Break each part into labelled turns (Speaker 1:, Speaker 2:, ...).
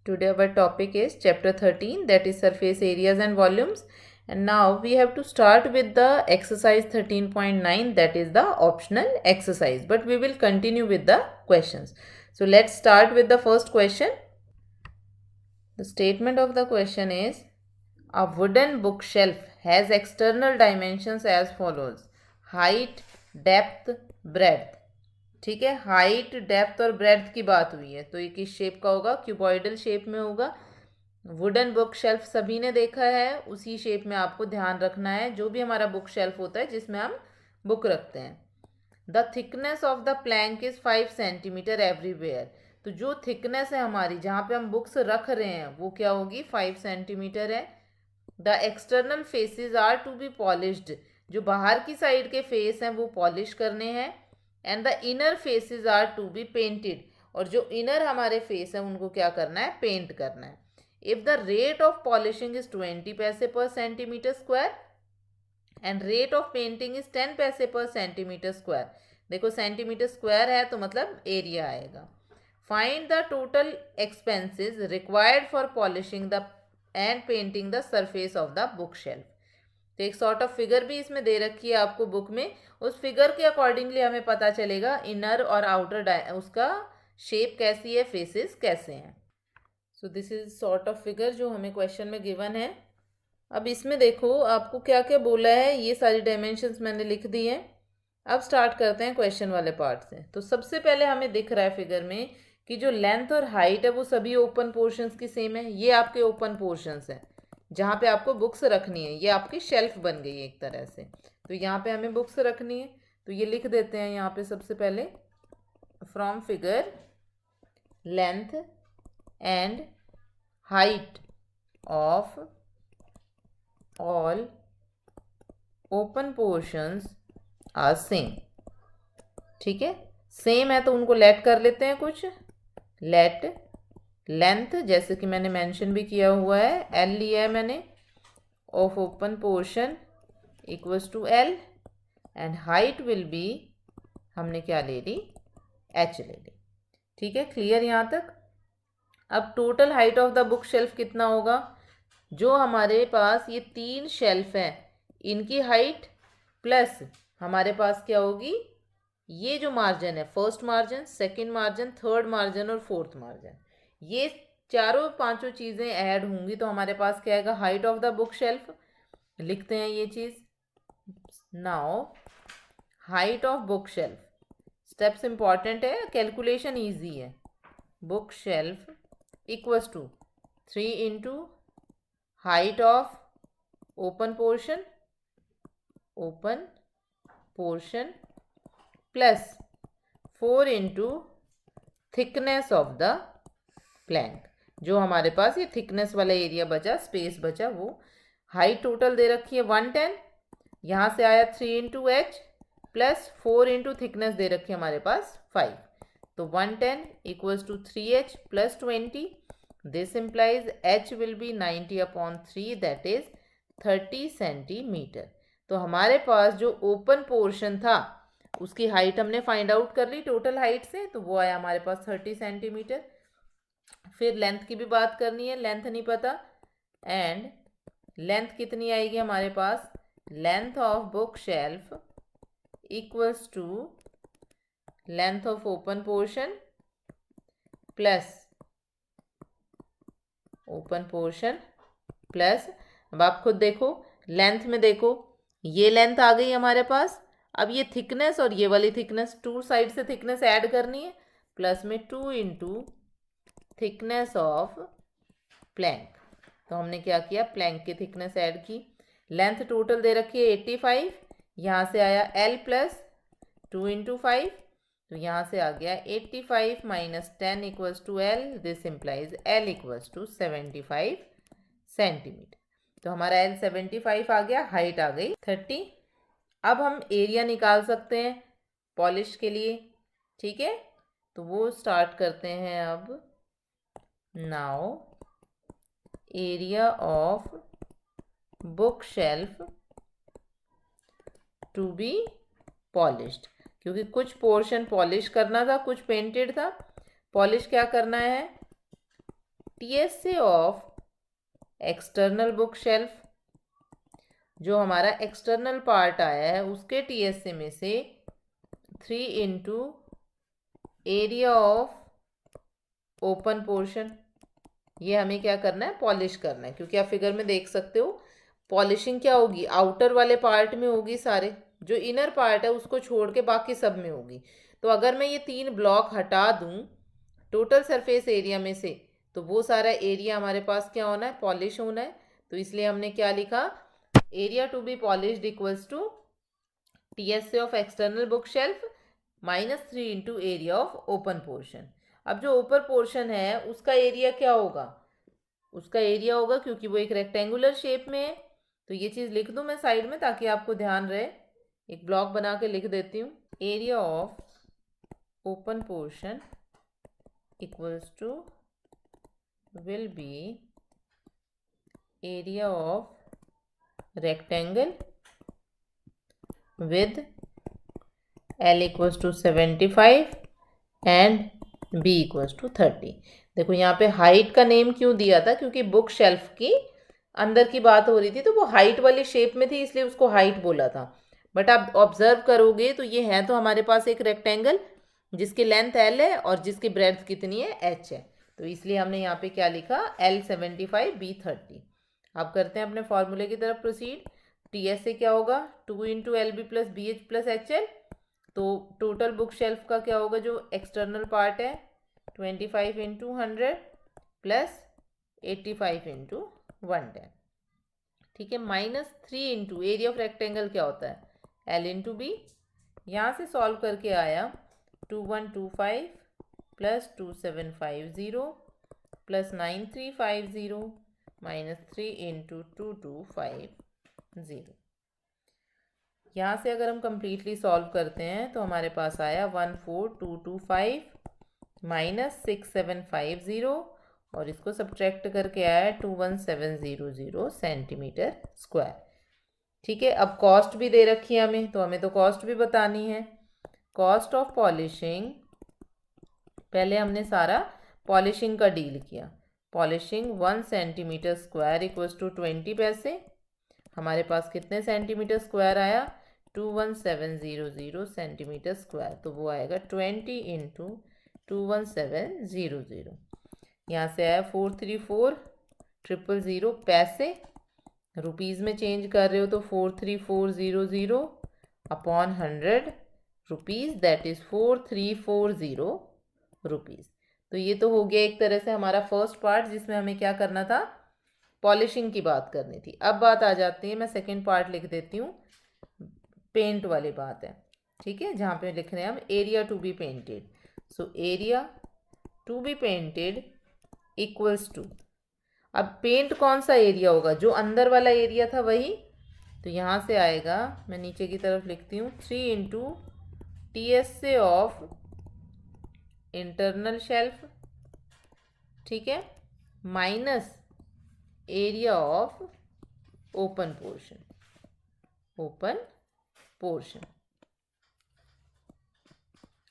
Speaker 1: Today our topic is chapter 13, that is surface areas and volumes. And now we have to start with the exercise 13.9, that is the optional exercise. But we will continue with the questions. So let's start with the first question. The statement of the question is, a wooden bookshelf has external dimensions as follows: height, depth, breadth. ठीक है, height, depth और breadth की बात हुई है, तो ये किस शेप का होगा? क्यूबॉइडल शेप में होगा। वुडन बुक शेल्फ सभी ने देखा है, उसी शेप में आपको ध्यान रखना है। जो भी हमारा बुक शेल्फ होता है जिसमें हम बुक रखते हैं। The thickness of the Planck is 5 centimetre everywhere. तो जो थिकनेस है हमारी, जहाँ पे हम बुक्स रख रहे हैं, वो क्या होगी? 5 सेंटीमीटर है। The external faces are to be polished. जो बाहर की साइड के फेस हैं वो पॉलिश करने हैं। And the inner faces are to be painted. और जो इनर हमारे फेस है उनको क्या करना है? पेंट करना है। If the rate of polishing is 20 पैसे पर centimetre square and rate of painting is 10 पैसे पर सेंटीमीटर स्क्वायर। देखो सेंटीमीटर स्क्वायर है तो मतलब एरिया आएगा। Find the total expenses required for polishing the end painting the surface of the book shelf. तो एक सॉर्ट ऑफ फिगर भी इसमें दे रखी है आपको बुक में। उस फिगर के अकॉर्डिंगली हमें पता चलेगा इनर और आउटर उसका शेप कैसी है, फेसेस कैसे हैं। सो this is sort of figure जो हमें क्वेश्चन में गिवन है। अब इसमें देखो आपको क्या क्या बोला है, ये सारी डायमेंशंस मैंने लिख दी हैं। अब स्टार्ट करते हैं क्वेश्चन वाले पार्ट से। तो सबसे पहले हमें दिख रहा है फिगर में कि जो लेंथ और हाइट है वो सभी ओपन पोर्शंस की सेम है। ये आपके ओपन पोर्शंस हैं जहाँ पे आपको बुक्स रखनी है। ये आपकी शेल्फ बन गई है एक तरह से। तो यहाँ पे हमें बुक्स रखनी है, तो ये लिख देते हैं यहाँ पे सबसे पहले, from figure length and height of all open portions are same. ठीक है, सेम है तो उनको लेट कर लेते हैं कुछ। लेट लेंथ, जैसे कि मैंने मेंशन भी किया हुआ है, एल लिया है मैंने, of open portion equals to L, and height will be, हमने क्या ले ली? एच ले ली। ठीक है, क्लियर यहाँ तक? अब total height of the book shelf कितना होगा? जो हमारे पास ये 3 शेल्फ हैं इनकी हाइट प्लस हमारे पास क्या होगी? ये जो मार्जिन है, first margin, second margin, third margin और फोर्थ मार्जिन, ये चारों पांचों चीज़ें ऐड होंगी तो हमारे पास क्या आएगा? Height of the book shelf. लिखते हैं ये चीज़। Now height of book shelf, steps important है, कैलकुलेशन ईजी है। Book shelf equals to 3 into height of open portion plus 4 into thickness of the plank. जो हमारे पास ये थिकनेस वाला एरिया बचा, स्पेस बचा, वो हाइट टोटल दे रखी है 110। यहाँ से आया 3 into H plus 4 into thickness दे रखी है हमारे पास 5। तो 110 equals to 3h plus 20। This implies h will be 90/3, that is 30 centimetre. तो हमारे पास जो ओपन पोर्शन था उसकी हाइट हमने फाइंड आउट कर ली टोटल हाइट से, तो वो आया हमारे पास 30 सेंटीमीटर। फिर लेंथ की भी बात करनी है, लेंथ नहीं पता, एंड लेंथ कितनी आएगी हमारे पास? Length of book shelf equals to length of open portion plus open portion plus, अब आप खुद देखो लेंथ में, देखो ये लेंथ आ गई हमारे पास। अब ये थिकनेस और ये वाली थिकनेस, 2 साइड से थिकनेस ऐड करनी है, प्लस में 2 इंटू थिकनेस ऑफ प्लैंक। तो हमने क्या किया? प्लैंक की थिकनेस ऐड की। लेंथ टोटल दे रखी है 85, यहाँ से आया एल प्लस 2 इंटू 5, तो यहाँ से आ गया 85 minus 10 equals to L. This implies L equals to 75 centimetre. तो हमारा एल 75 आ गया, हाइट आ गई 30। अब हम एरिया निकाल सकते हैं पॉलिश के लिए। ठीक है, तो वो स्टार्ट करते हैं अब। Now area of book shelf to be polished, क्योंकि कुछ पोर्शन पॉलिश करना था, कुछ पेंटेड था। पॉलिश क्या करना है? TSA of external book shelf, जो हमारा एक्सटर्नल पार्ट आया है उसके TSA में से 3 into area of open portion, ये हमें क्या करना है, पॉलिश करना है। क्योंकि आप फिगर में देख सकते हो पॉलिशिंग क्या होगी, आउटर वाले पार्ट में होगी सारे, जो इनर पार्ट है उसको छोड़ के बाकी सब में होगी। तो अगर मैं ये 3 ब्लॉक हटा दूं टोटल सरफेस एरिया में से, तो वो सारा एरिया हमारे पास क्या होना है, पॉलिश होना है। तो इसलिए हमने क्या लिखा, area to be polished equals to TSA of external book shelf -3 into area of open portion. अब जो ओपन पोर्शन है उसका एरिया क्या होगा, उसका एरिया होगा, क्योंकि वो एक रेक्टेंगुलर शेप में है, तो ये चीज़ लिख दूं मैं साइड में ताकि आपको ध्यान रहे। एक ब्लॉक बना के लिख देती हूँ, area of open portion equals to will be area of rectangle with L equals to 75 and B equals to 30। देखो यहाँ पे हाइट का नेम क्यों दिया था, क्योंकि बुक शेल्फ की अंदर की बात हो रही थी, तो वो हाइट वाली शेप में थी इसलिए उसको हाइट बोला था। बट आप ऑब्जर्व करोगे तो ये है तो हमारे पास एक रेक्टेंगल जिसकी लेंथ L है और जिसकी ब्रेड्थ कितनी है, H है। तो इसलिए हमने यहाँ पे क्या लिखा, L 75 B 30। अब करते हैं अपने फॉर्मूले की तरफ प्रोसीड। TSA क्या होगा, 2 into LB plus BH plus HL। तो टोटल बुक शेल्फ का क्या होगा, जो एक्सटर्नल पार्ट है, 25 इंटू 100 प्लस 85 इंटू 110। ठीक है, -3 इंटू एरिया ऑफ रेक्टेंगल क्या होता है, L इंटू बी। यहाँ से सॉल्व करके आया 2125 प्लस 2750 प्लस 9350 -3 इंटू 2250। यहाँ से अगर हम कंप्लीटली सॉल्व करते हैं तो हमारे पास आया 14225 -6750 और इसको सब्ट्रैक्ट करके आया 21700 सेंटीमीटर स्क्वायर। ठीक है, अब कॉस्ट भी दे रखी है हमें, तो हमें तो कॉस्ट भी बतानी है। कॉस्ट ऑफ पॉलिशिंग, पहले हमने सारा पॉलिशिंग का डील किया। Polishing 1 centimetre square equals to 20 paise. हमारे पास कितने सेंटीमीटर स्क्वायर आया, 21700 सेंटीमीटर स्क्वायर, तो वो आएगा 20 इंटू 21700। यहाँ से आया 434000 पैसे, रुपीज़ में चेंज कर रहे हो तो 43400 upon 100 rupees, that is 4340 rupees. तो ये तो हो गया एक तरह से हमारा फर्स्ट पार्ट जिसमें हमें क्या करना था, पॉलिशिंग की बात करनी थी। अब बात आ जाती है, मैं सेकेंड पार्ट लिख देती हूँ, पेंट वाली बात है। ठीक है, जहाँ पे लिख रहे हैं हम area to be painted. So area to be painted equals to, अब पेंट कौन सा एरिया होगा, जो अंदर वाला एरिया था वही, तो यहाँ से आएगा, मैं नीचे की तरफ लिखती हूँ, 3 into TSA of internal shelf, ठीक है, minus area of open portion, open portion,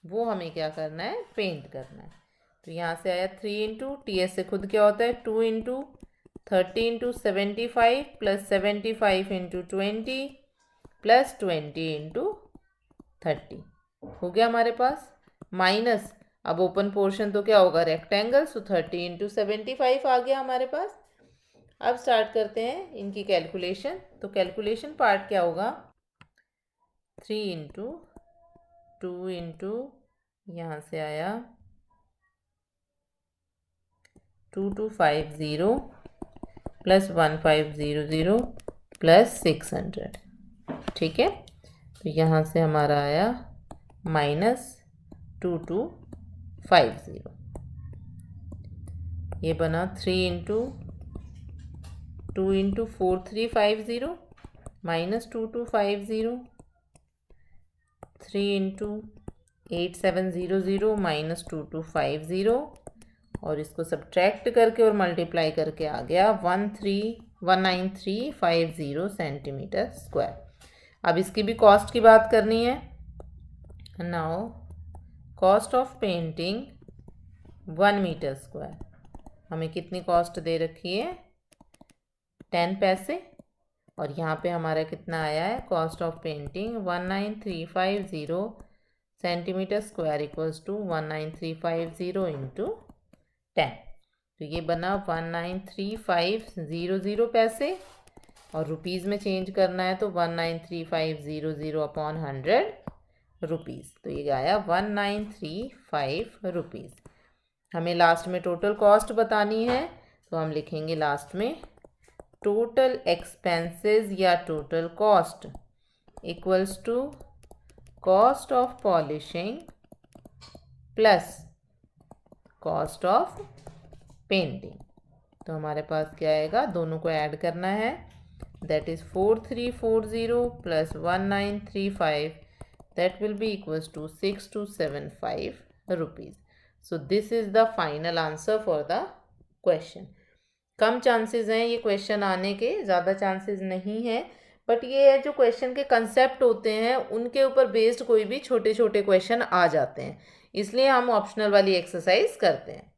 Speaker 1: वो हमें क्या करना है, पेंट करना है। तो यहाँ से आया 3 इंटू TSA खुद क्या होता है, 2 into 30 into 75 plus 75 into 20 plus 20 into 30 हो गया हमारे पास, माइनस अब ओपन पोर्शन तो क्या होगा, रेक्टेंगल, सो 30 इंटू 75 आ गया हमारे पास। अब स्टार्ट करते हैं इनकी कैलकुलेशन। तो कैलकुलेशन पार्ट क्या होगा, 3 इंटू 2 इंटू यहाँ से आया 2250 प्लस 1500 प्लस 600। ठीक है, तो यहाँ से हमारा आया -2250, ये बना 3 into 2 into 4350 minus 2250, 3 into 8700 minus 2250, और इसको सब्ट्रैक्ट करके और मल्टीप्लाई करके आ गया 19350 सेंटीमीटर स्क्वायर। अब इसकी भी कॉस्ट की बात करनी है। Now cost of painting 1 metre square, हमें कितनी कॉस्ट दे रखी है 10 पैसे, और यहाँ पे हमारा कितना आया है cost of painting 19350 centimetre square equals to 19350 into 10। तो ये बना 193,500 पैसे, और रुपीज़ में चेंज करना है तो 193,500 अपॉन 100 रुपीज़, तो ये आया 1,935 रुपीज़। हमें लास्ट में टोटल कॉस्ट बतानी है, तो हम लिखेंगे लास्ट में टोटल एक्सपेंसेस या total cost equals to cost of polishing plus cost of painting. तो हमारे पास क्या आएगा, दोनों को ऐड करना है, that is 4340 plus 1935, that will be equals to 6275 rupees. So this is the final answer for the question. कम चांसेस हैं ये क्वेश्चन आने के, ज़्यादा चांसेस नहीं है, बट ये है जो क्वेश्चन के कंसेप्ट होते हैं उनके ऊपर बेस्ड कोई भी छोटे छोटे क्वेश्चन आ जाते हैं, इसलिए हम ऑप्शनल वाली एक्सरसाइज करते हैं।